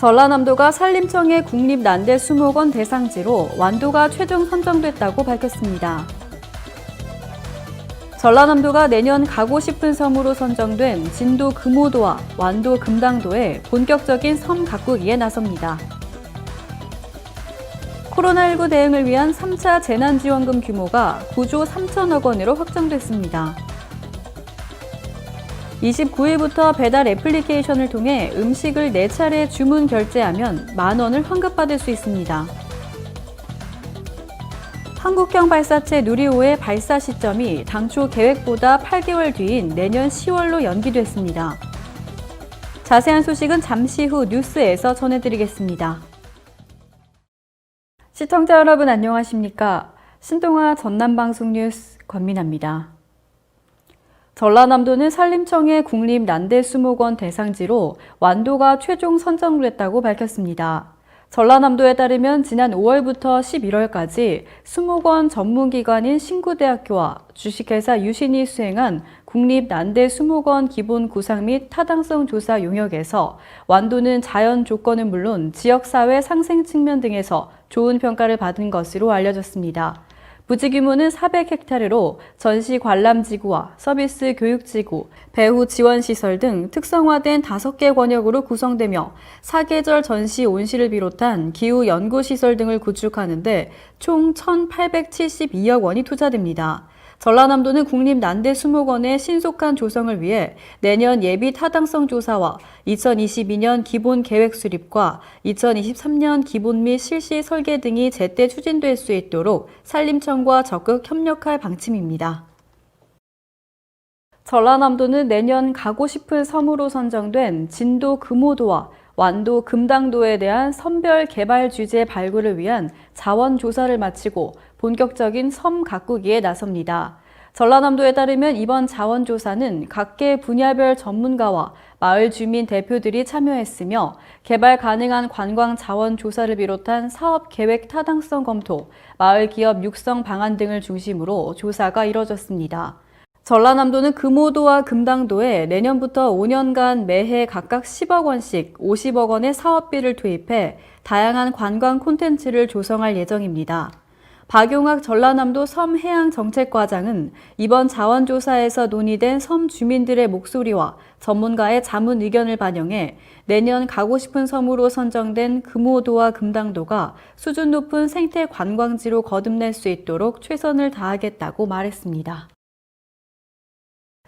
전라남도가 산림청의 국립난대 수목원 대상지로 완도가 최종 선정됐다고 밝혔습니다. 전라남도가 내년 가고 싶은 섬으로 선정된 진도 금오도와 완도 금당도에 본격적인 섬 가꾸기에 나섭니다. 코로나19 대응을 위한 3차 재난지원금 규모가 9조 3천억 원으로 확정됐습니다. 29일부터 배달 애플리케이션을 통해 음식을 4차례 주문 결제하면 만원을 환급받을 수 있습니다. 한국형 발사체 누리호의 발사 시점이 당초 계획보다 8개월 뒤인 내년 10월로 연기됐습니다. 자세한 소식은 잠시 후 뉴스에서 전해드리겠습니다. 시청자 여러분 안녕하십니까? 신동아 전남방송 뉴스 권민아입니다. 전라남도는 산림청의 국립난대수목원 대상지로 완도가 최종 선정됐다고 밝혔습니다. 전라남도에 따르면 지난 5월부터 11월까지 수목원 전문기관인 신구대학교와 주식회사 유신이 수행한 국립난대수목원 기본 구상 및 타당성 조사 용역에서 완도는 자연 조건은 물론 지역사회 상생 측면 등에서 좋은 평가를 받은 것으로 알려졌습니다. 부지 규모는 400헥타르로 전시 관람지구와 서비스 교육지구, 배후 지원시설 등 특성화된 5개 권역으로 구성되며 사계절 전시 온실을 비롯한 기후 연구시설 등을 구축하는 데 총 1,872억 원이 투자됩니다. 전라남도는 국립난대수목원의 신속한 조성을 위해 내년 예비 타당성 조사와 2022년 기본 계획 수립과 2023년 기본 및 실시 설계 등이 제때 추진될 수 있도록 산림청과 적극 협력할 방침입니다. 전라남도는 내년 가고 싶은 섬으로 선정된 진도 금오도와 완도 금당도에 대한 섬별 개발 주제 발굴을 위한 자원 조사를 마치고 본격적인 섬 가꾸기에 나섭니다. 전라남도에 따르면 이번 자원조사는 각계 분야별 전문가와 마을 주민 대표들이 참여했으며 개발 가능한 관광 자원 조사를 비롯한 사업 계획 타당성 검토, 마을 기업 육성 방안 등을 중심으로 조사가 이뤄졌습니다. 전라남도는 금오도와 금당도에 내년부터 5년간 매해 각각 10억 원씩 50억 원의 사업비를 투입해 다양한 관광 콘텐츠를 조성할 예정입니다. 박용학 전라남도 섬해양정책과장은 이번 자원조사에서 논의된 섬 주민들의 목소리와 전문가의 자문 의견을 반영해 내년 가고 싶은 섬으로 선정된 금오도와 금당도가 수준 높은 생태 관광지로 거듭날 수 있도록 최선을 다하겠다고 말했습니다.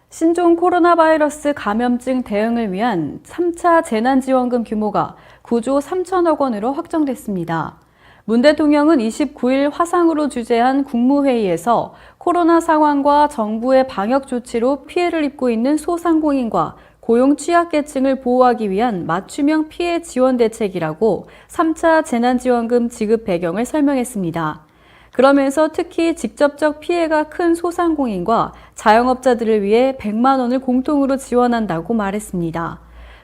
신종 코로나 바이러스 감염증 대응을 위한 3차 재난지원금 규모가 9조 3천억 원으로 확정됐습니다. 문 대통령은 29일 화상으로 주재한 국무회의에서 코로나 상황과 정부의 방역 조치로 피해를 입고 있는 소상공인과 고용 취약계층을 보호하기 위한 맞춤형 피해 지원 대책이라고 3차 재난지원금 지급 배경을 설명했습니다. 그러면서 특히 직접적 피해가 큰 소상공인과 자영업자들을 위해 100만 원을 공통으로 지원한다고 말했습니다.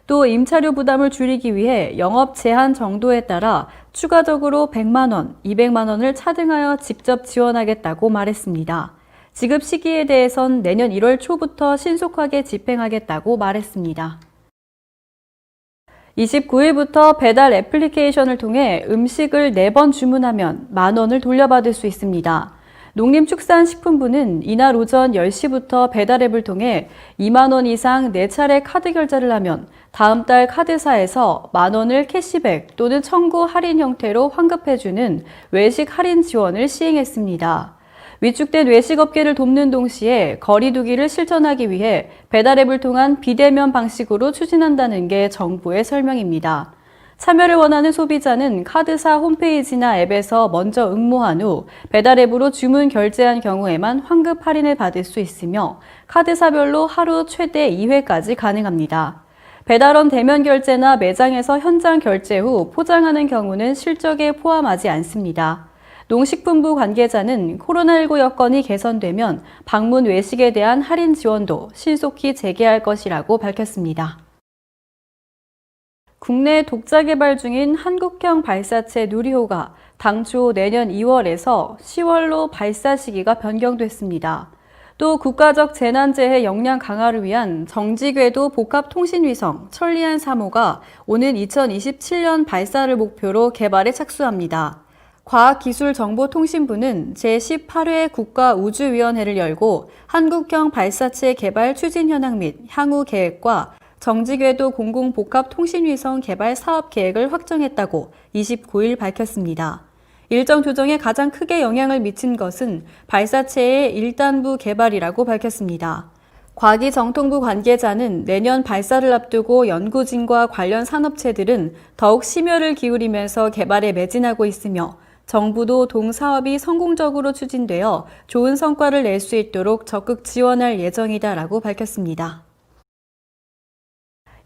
또 임차료 부담을 줄이기 위해 영업 제한 정도에 따라 추가적으로 100만 원, 200만 원을 차등하여 직접 지원하겠다고 말했습니다. 지급 시기에 대해선 내년 1월 초부터 신속하게 집행하겠다고 말했습니다. 29일부터 배달 애플리케이션을 통해 음식을 4번 주문하면 만 원을 돌려받을 수 있습니다. 농림축산식품부는 이날 오전 10시부터 배달앱을 통해 2만 원 이상 4차례 카드 결제를 하면 다음 달 카드사에서 만 원을 캐시백 또는 청구 할인 형태로 환급해주는 외식 할인 지원을 시행했습니다. 위축된 외식업계를 돕는 동시에 거리 두기를 실천하기 위해 배달앱을 통한 비대면 방식으로 추진한다는 게 정부의 설명입니다. 참여를 원하는 소비자는 카드사 홈페이지나 앱에서 먼저 응모한 후 배달앱으로 주문 결제한 경우에만 환급 할인을 받을 수 있으며 카드사별로 하루 최대 2회까지 가능합니다. 배달원 대면 결제나 매장에서 현장 결제 후 포장하는 경우는 실적에 포함하지 않습니다. 농식품부 관계자는 코로나19 여건이 개선되면 방문 외식에 대한 할인 지원도 신속히 재개할 것이라고 밝혔습니다. 국내 독자 개발 중인 한국형 발사체 누리호가 당초 내년 2월에서 10월로 발사 시기가 변경됐습니다. 또 국가적 재난재해 역량 강화를 위한 정지궤도 복합통신위성 천리안 3호가 오는 2027년 발사를 목표로 개발에 착수합니다. 과학기술정보통신부는 제18회 국가우주위원회를 열고 한국형 발사체 개발 추진 현황 및 향후 계획과 정지궤도 공공복합통신위성 개발 사업 계획을 확정했다고 29일 밝혔습니다. 일정 조정에 가장 크게 영향을 미친 것은 발사체의 1단부 개발이라고 밝혔습니다. 과기정통부 관계자는 내년 발사를 앞두고 연구진과 관련 산업체들은 더욱 심혈을 기울이면서 개발에 매진하고 있으며 정부도 동사업이 성공적으로 추진되어 좋은 성과를 낼 수 있도록 적극 지원할 예정이다라고 밝혔습니다.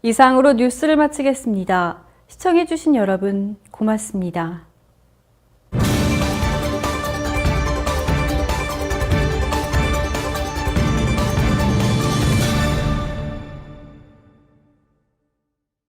이상으로 뉴스를 마치겠습니다. 시청해주신 여러분 고맙습니다.